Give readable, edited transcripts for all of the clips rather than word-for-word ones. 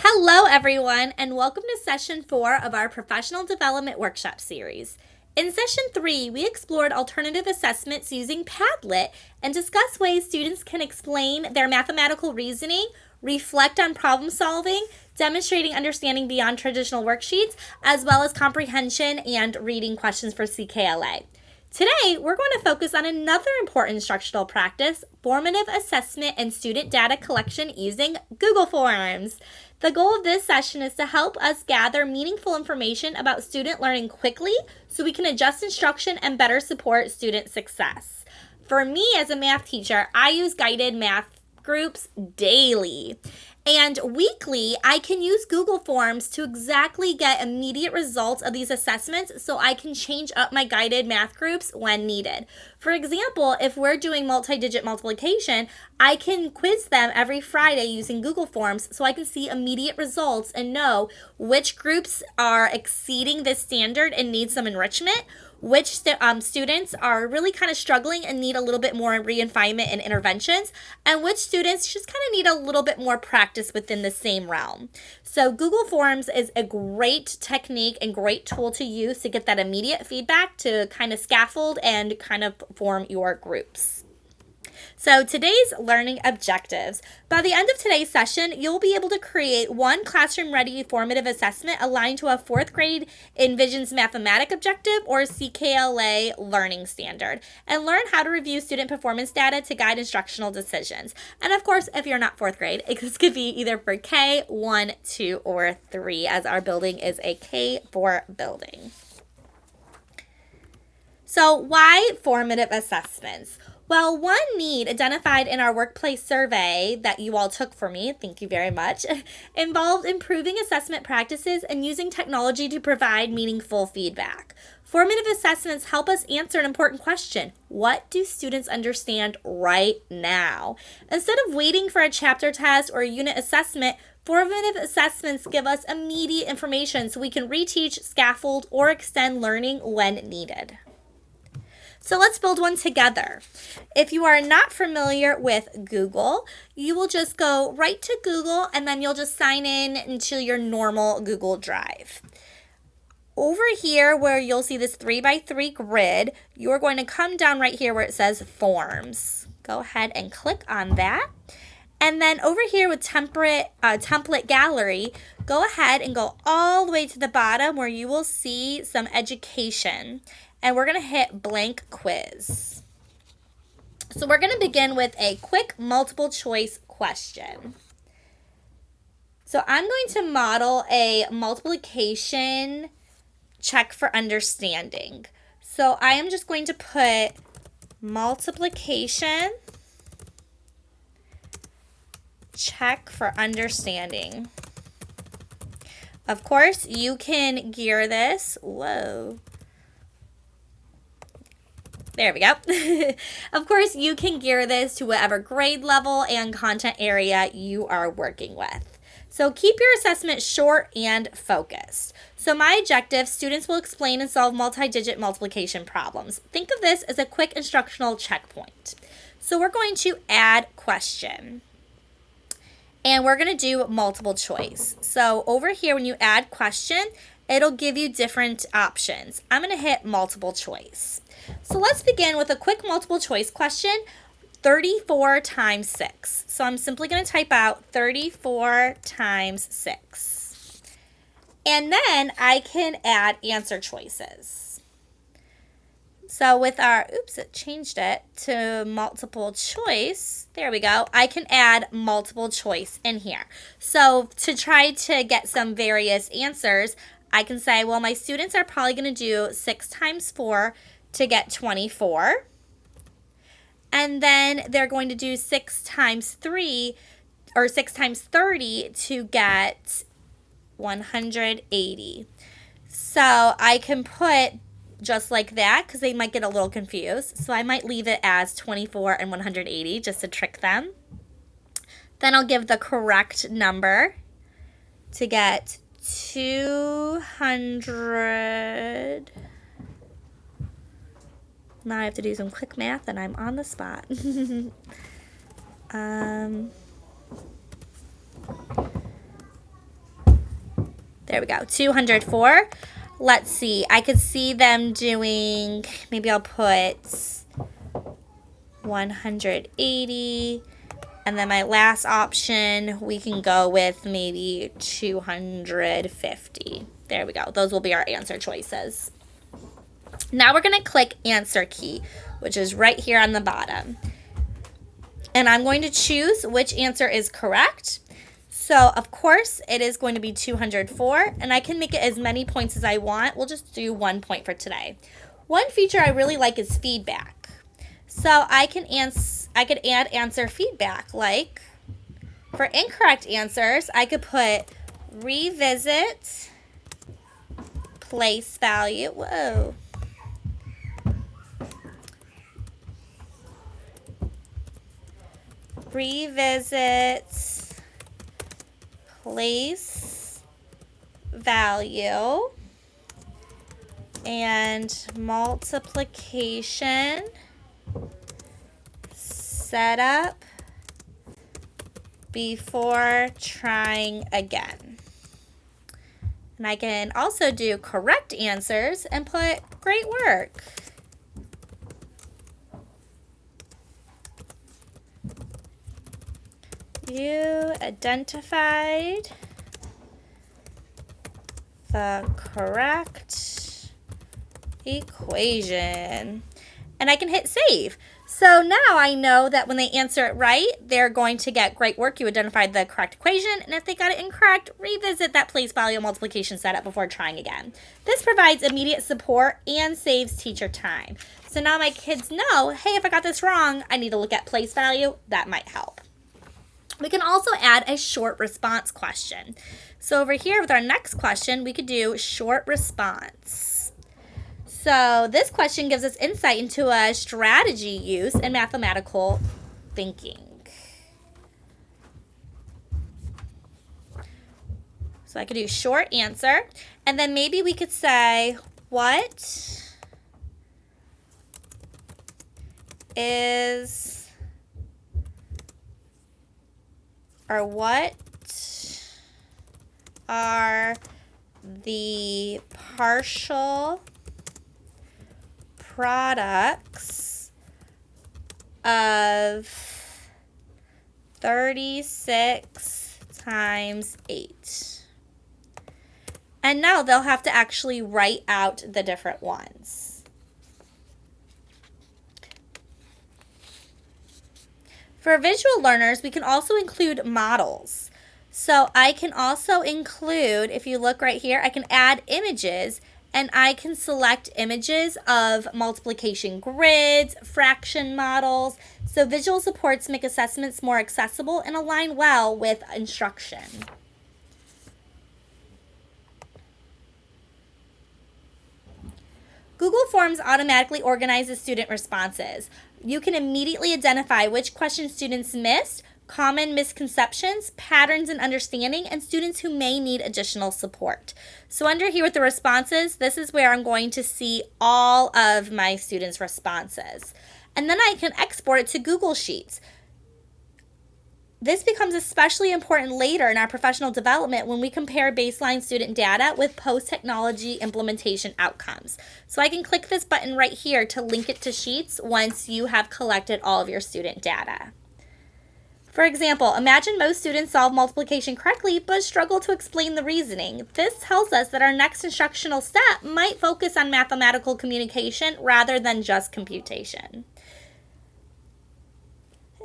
Hello, everyone, and welcome to Session 4 of our Professional Development Workshop Series. In Session 3, we explored alternative assessments using Padlet and discussed ways students can explain their mathematical reasoning, reflect on problem solving, demonstrating understanding beyond traditional worksheets, as well as comprehension and reading questions for CKLA. Today, we're going to focus on another important instructional practice, formative assessment and student data collection using Google Forms. The goal of this session is to help us gather meaningful information about student learning quickly so we can adjust instruction and better support student success. For me as a math teacher, I use guided math groups daily. And weekly, I can use Google Forms to exactly get immediate results of these assessments so I can change up my guided math groups when needed. For example, if we're doing multi-digit multiplication, I can quiz them every Friday using Google Forms so I can see immediate results and know which groups are exceeding this standard and need some enrichment, which students are really kind of struggling and need a little bit more refinement and interventions, and which students just kind of need a little bit more practice within the same realm. So Google Forms is a great technique and great tool to use to get that immediate feedback to kind of scaffold and kind of form your groups. So today's learning objectives. By the end of today's session, you'll be able to create one classroom-ready formative assessment aligned to a fourth grade Envisions mathematic objective or CKLA learning standard, and learn how to review student performance data to guide instructional decisions. And of course, if you're not fourth grade, this could be either for K, 1, 2, or 3, as our building is a K4 building. So why formative assessments? Well, one need identified in our workplace survey that you all took for me, thank you very much, involved improving assessment practices and using technology to provide meaningful feedback. Formative assessments help us answer an important question. What do students understand right now? Instead of waiting for a chapter test or a unit assessment, formative assessments give us immediate information so we can reteach, scaffold, or extend learning when needed. So let's build one together. If you are not familiar with Google, you will just go right to Google and then you'll just sign in into your normal Google Drive. Over here where you'll see this 3x3 grid, you're going to come down right here where it says Forms. Go ahead and click on that. And then over here with template gallery, go ahead and go all the way to the bottom where you will see some education. And we're going to hit blank quiz. So we're going to begin with a quick multiple choice question. So I'm going to model a multiplication check for understanding. So I am just going to put multiplication check for understanding. Of course, you can gear this. Whoa. There we go. Of course, you can gear this to whatever grade level and content area you are working with. So keep your assessment short and focused. So my objective, students will explain and solve multi-digit multiplication problems. Think of this as a quick instructional checkpoint. So we're going to add question. And we're going to do multiple choice. So over here, when you add question, it'll give you different options. I'm going to hit multiple choice. So let's begin with a quick multiple choice question, 34 times 6. So I'm simply going to type out 34 times 6. And then I can add answer choices. So with our, it changed it to multiple choice. There we go. I can add multiple choice in here. So to try to get some various answers, I can say, well, my students are probably going to do 6 times 4 to get 24. And then they're going to do 6 times 3 or 6 times 30 to get 180. So I can put just like that because they might get a little confused. So I might leave it as 24 and 180 just to trick them. Then I'll give the correct number to get 200. Now I have to do some quick math and I'm on the spot. There we go, 204. Let's see, I could see them doing, maybe I'll put 180. And then my last option, we can go with maybe 250. There we go. Those will be our answer choices. Now we're going to click answer key, which is right here on the bottom. And I'm going to choose which answer is correct. So, of course, it is going to be 204, and I can make it as many points as I want. We'll just do 1 point for today. One feature I really like is feedback. So I could add answer feedback, like for incorrect answers, I could put revisit place value. Whoa. Revisit place value and multiplication setup before trying again. And I can also do correct answers and put great work. You identified the correct equation. And I can hit save. So now I know that when they answer it right, they're going to get great work. You identified the correct equation. And if they got it incorrect, revisit that place value multiplication setup before trying again. This provides immediate support and saves teacher time. So now my kids know, hey, if I got this wrong, I need to look at place value. That might help. We can also add a short response question. So over here with our next question, we could do short response. So this question gives us insight into a strategy use in mathematical thinking. So I could do short answer, and then maybe we could say, what is, or what are the partial products of 36 times 8. And now they'll have to actually write out the different ones. For visual learners, we can also include models. So I can also include, if you look right here, I can add images. And I can select images of multiplication grids, fraction models. So visual supports make assessments more accessible and align well with instruction. Google Forms automatically organizes student responses. You can immediately identify which questions students missed, common misconceptions, patterns in understanding, and students who may need additional support. So under here with the responses, this is where I'm going to see all of my students' responses. And then I can export it to Google Sheets. This becomes especially important later in our professional development when we compare baseline student data with post-technology implementation outcomes. So I can click this button right here to link it to Sheets once you have collected all of your student data. For example, imagine most students solve multiplication correctly but struggle to explain the reasoning. This tells us that our next instructional step might focus on mathematical communication rather than just computation.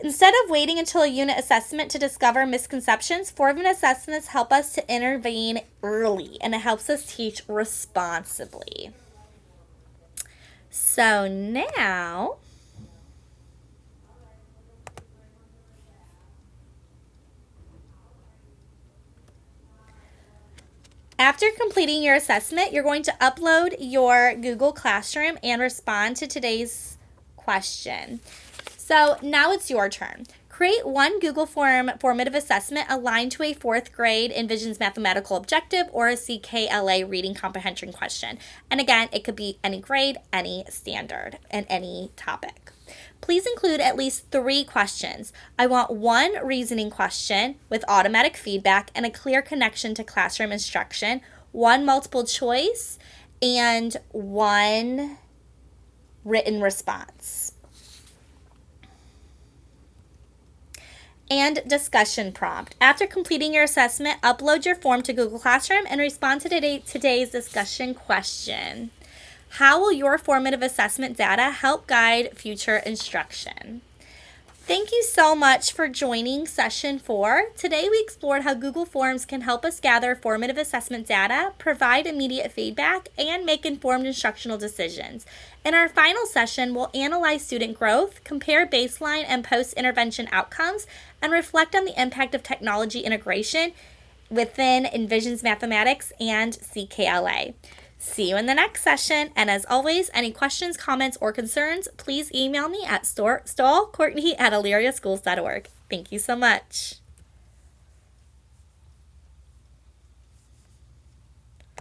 Instead of waiting until a unit assessment to discover misconceptions, formative assessments help us to intervene early, and it helps us teach responsibly. So now, after completing your assessment, you're going to upload your Google Classroom and respond to today's question. So now it's your turn. Create one Google Form formative assessment aligned to a 4th grade Envisions mathematical objective or a CKLA reading comprehension question. And again, it could be any grade, any standard, and any topic. Please include at least 3 questions. I want 1 reasoning question with automatic feedback and a clear connection to classroom instruction, 1 multiple choice, and 1 written response. And discussion prompt. After completing your assessment, upload your form to Google Classroom and respond to today's discussion question. How will your formative assessment data help guide future instruction? Thank you so much for joining session 4. Today we explored how Google Forms can help us gather formative assessment data, provide immediate feedback, and make informed instructional decisions. In our final session, we'll analyze student growth, compare baseline and post-intervention outcomes, and reflect on the impact of technology integration within Envisions Mathematics and CKLA. See you in the next session, and as always, any questions, comments, or concerns, please email me at stallcourtney@illyriaschools.org. Thank you so much.